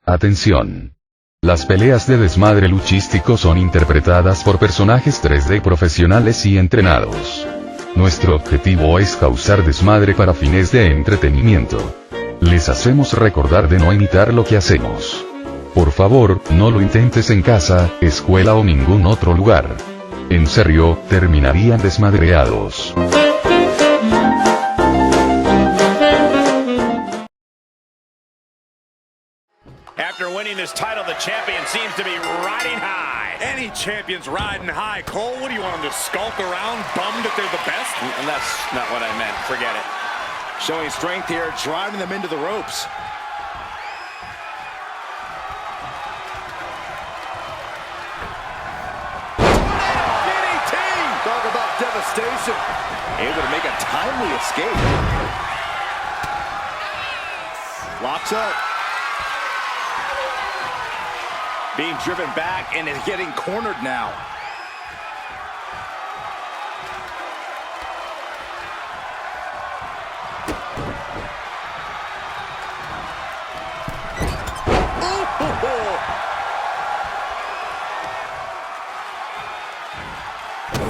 Atención. Las peleas de desmadre luchístico son interpretadas por personajes 3D profesionales y entrenados. Nuestro objetivo es causar desmadre para fines de entretenimiento. Les hacemos recordar de no imitar lo que hacemos. Por favor, no lo intentes en casa, escuela o ningún otro lugar. En serio, terminarían desmadreados. After winning this title, the champion seems to be riding high. Any champion's riding high. Cole, what do you want them to skulk around, bummed that they're the best? And that's not what I meant. Forget it. Showing strength here, driving them into the ropes. DDT! Talk about devastation. Able to make a timely escape. Locks up. Being driven back and is getting cornered now.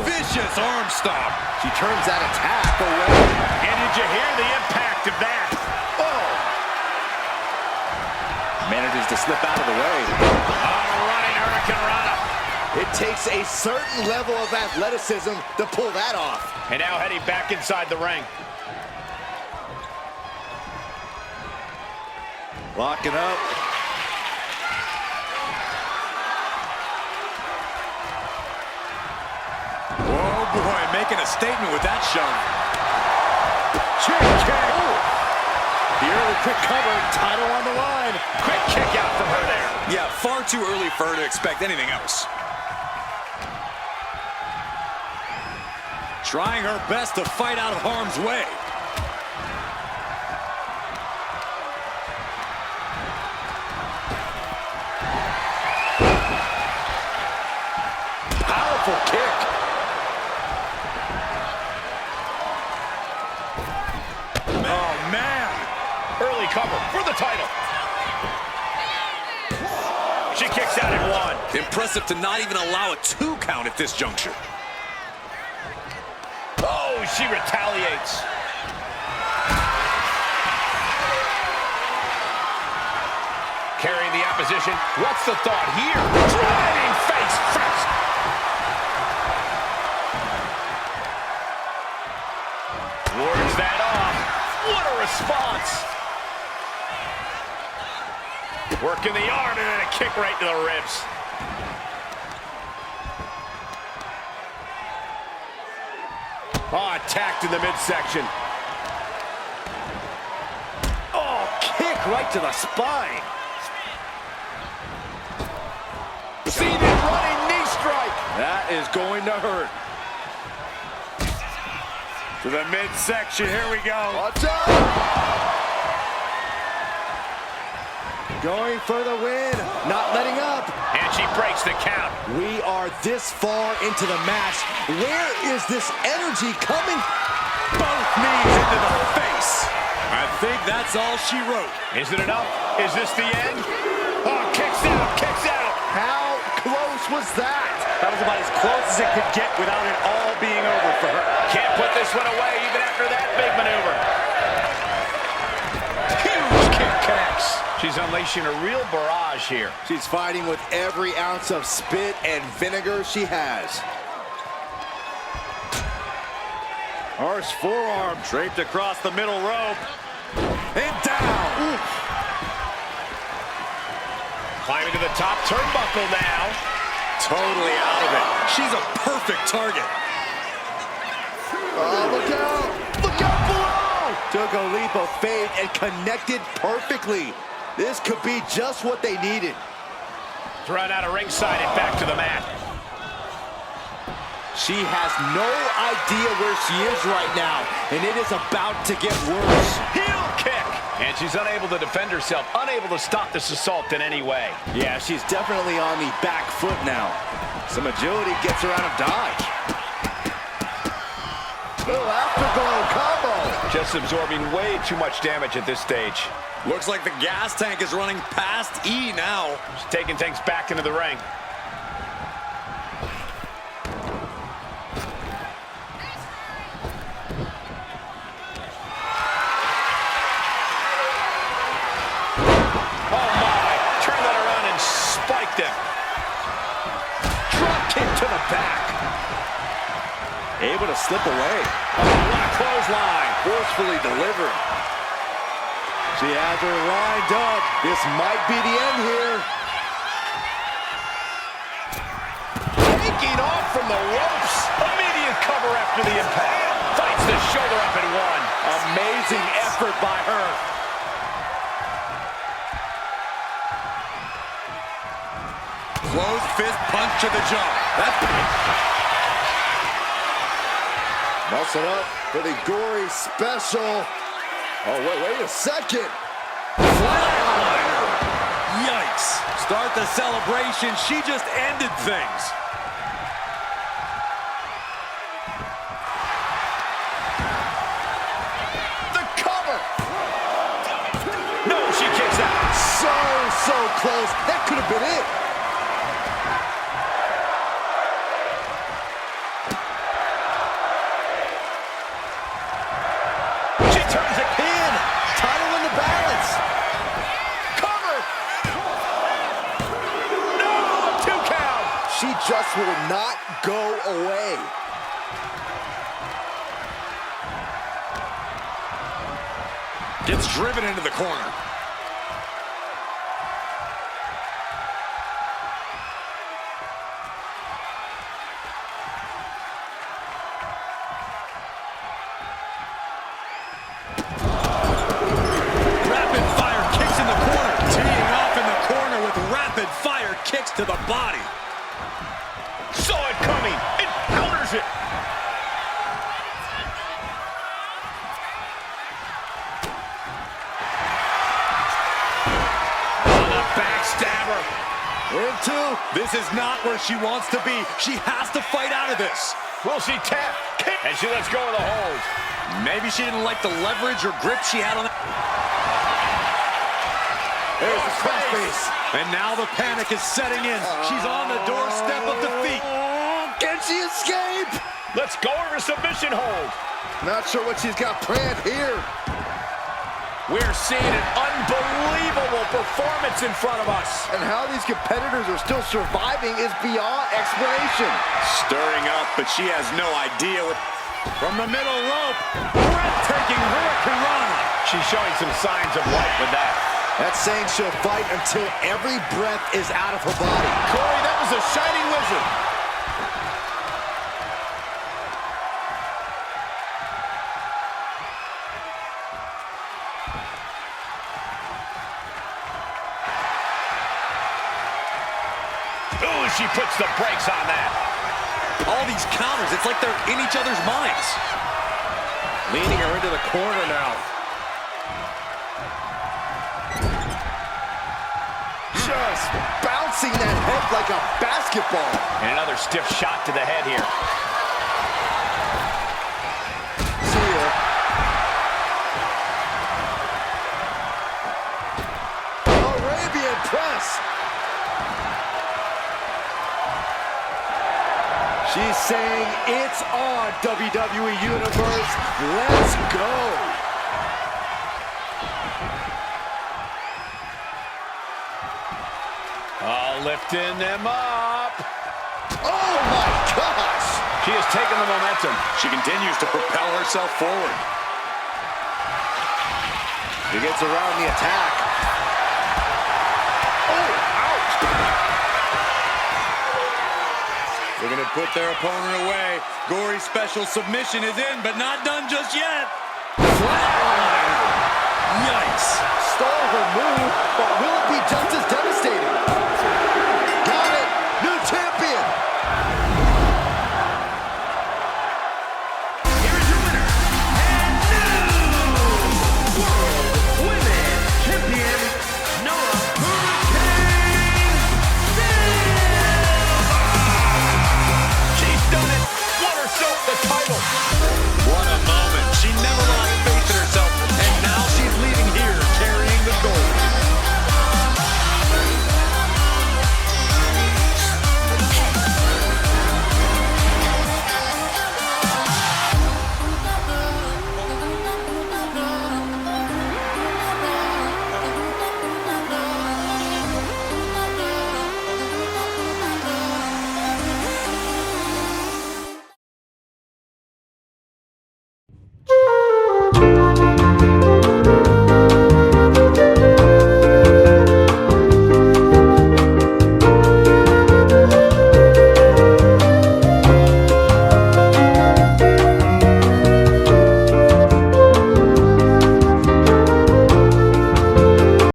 Vicious arm stomp. She turns that attack away. And did you hear the impact of that? Oh! Manages to slip out of the way. Running hurricanrana. It takes a certain level of athleticism to pull that off. And now heading back inside the ring. Locking up. Oh boy, making a statement with that shove. Chick kick. The early quick cover, title on the line. Quick kick out from her there. Yeah, far too early for her to expect anything else. Trying her best to fight out of harm's way. Powerful kick. Oh, man. Early cover for the title. She kicks out at one. Impressive to not even allow a 2 count at this juncture. Oh, she retaliates. Carrying the opposition. What's the thought here? Driving face first. Wards that off. What a response. Working the arm and then a kick right to the ribs. Oh, attacked in the midsection. Oh, kick right to the spine. Seated running knee strike. That is going to hurt. To the midsection, here we go. Watch out! Going for the win, not letting up. And she breaks the count. We are this far into the match. Where is this energy coming? Both knees into the face. I think that's all she wrote. Is it enough? Is this the end? Oh, kicks out, kicks out. How close was that? That was about as close as it could get without it all being over for her. Can't put this one away even after that big maneuver. Huge kick connects. She's unleashing a real barrage here. She's fighting with every ounce of spit and vinegar she has. Harsh forearm draped across the middle rope. And down. Ooh. Climbing to the top turnbuckle now. Totally out of it. She's a perfect target. Oh, look out. Look out below. Took a leap of faith and connected perfectly. This could be just what they needed. Thrown out of ringside and back to the mat. She has no idea where she is right now, and it is about to get worse. Heel kick. And she's unable to defend herself, unable to stop this assault in any way. Yeah, she's definitely on the back foot now. Some agility gets her out of dodge. Little afterglow combo. Just absorbing way too much damage at this stage. Looks like the gas tank is running past E now. She's taking things back into the ring. Oh my! Turn that around and spiked him. Drop kick to the back. Able to slip away. Oh, what a clothesline. Forcefully delivered. She has her lined up. This might be the end here. Taking off from the ropes. Immediate cover after the impact. Fights the shoulder up and one. Amazing effort by her. Closed fist punch to the jaw. Muscle up for the gory special. Oh, wait a second. Flatliner. Yikes. Start the celebration. She just ended things. The cover. No, she kicks out. So close. That could have been it. She just will not go away. Gets driven into the corner. Rapid fire kicks in the corner. Teeing off in the corner with rapid fire kicks to the body. Saw it coming. It counters it. Oh, the backstabber. Into. This is not where she wants to be. She has to fight out of this. Will she tap? And she lets go of the hold. Maybe she didn't like the leverage or grip she had on it. There's the crossface. And now the panic is setting in. She's on the doorstep of defeat. Can she escape? Let's go over submission hold. Not sure what she's got planned here. We're seeing an unbelievable performance in front of us. And how these competitors are still surviving is beyond explanation. Stirring up, but she has no idea what... From the middle rope, breathtaking hurricane run. She's showing some signs of life with that. That's saying she'll fight until every breath is out of her body. Corey, that was a shining wizard. Ooh, she puts the brakes on that. All these counters, it's like they're in each other's minds. Leaning her into the corner now. Just bouncing that head like a basketball. And another stiff shot to the head here. See ya. Arabian press. She's saying it's on, WWE Universe. Let's go. Oh, lifting them up. Oh, my gosh. She has taken the momentum. She continues to propel herself forward. She gets around the attack. Oh, ouch. They're going to put their opponent away. Gory special submission is in, but not done just yet. Flatliner. Yikes. Stole her move, but will